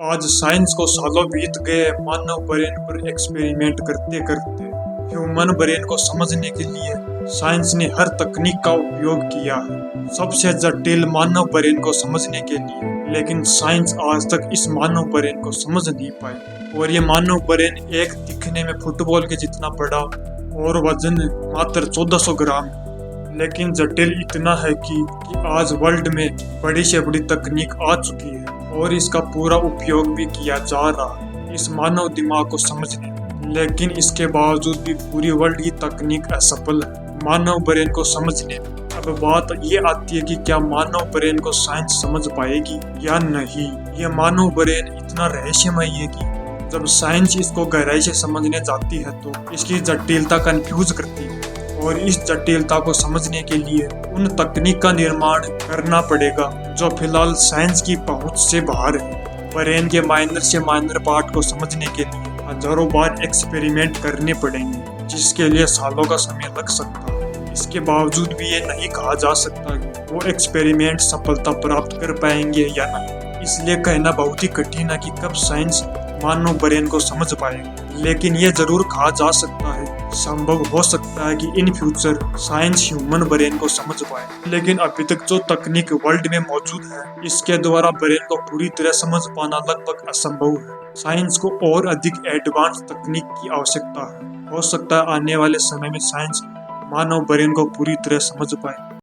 आज साइंस को सालों बीत गए मानव ब्रेन पर एक्सपेरिमेंट करते करते। ह्यूमन ब्रेन को समझने के लिए साइंस ने हर तकनीक का उपयोग किया है, सबसे जटिल मानव ब्रेन को समझने के लिए। लेकिन साइंस आज तक इस मानव ब्रेन को समझ नहीं पाई। और ये मानव ब्रेन एक दिखने में फुटबॉल के जितना बड़ा और वजन मात्र 1400 ग्राम है। लेकिन जटिल इतना है कि आज वर्ल्ड में बड़ी से बड़ी तकनीक आ चुकी है और इसका पूरा उपयोग भी किया जा रहा है इस मानव दिमाग को समझने में। लेकिन इसके बावजूद भी पूरी वर्ल्ड की तकनीक असफल है मानव ब्रेन को समझने में। अब बात ये आती है कि क्या मानव ब्रेन को साइंस समझ पाएगी या नहीं। ये मानव ब्रेन इतना रहस्यमय है कि जब साइंस इसको गहराई से समझने जाती है तो इसकी जटिलता कंफ्यूज करती है। और इस जटिलता को समझने के लिए उन तकनीक का निर्माण करना पड़ेगा जो फिलहाल साइंस की पहुंच से बाहर है। ब्रेन के माइनर से माइनर पार्ट को समझने के लिए हजारों बार एक्सपेरिमेंट करने पड़ेंगे, जिसके लिए सालों का समय लग सकता है। इसके बावजूद भी ये नहीं कहा जा सकता कि वो एक्सपेरिमेंट सफलता प्राप्त कर पाएंगे या नहीं। इसलिए कहना बहुत ही कठिन है कि कब साइंस मानव ब्रेन को समझ पाएगी। लेकिन ये जरूर कहा जा सकता है, संभव हो सकता है कि in future science human brain को समझ पाए। लेकिन अभी तक जो तकनीक वर्ल्ड में मौजूद है, इसके द्वारा ब्रेन को पूरी तरह समझ पाना लगभग असंभव है। साइंस को और अधिक एडवांस तकनीक की आवश्यकता है। हो सकता है आने वाले समय में साइंस मानव ब्रेन को पूरी तरह समझ पाए।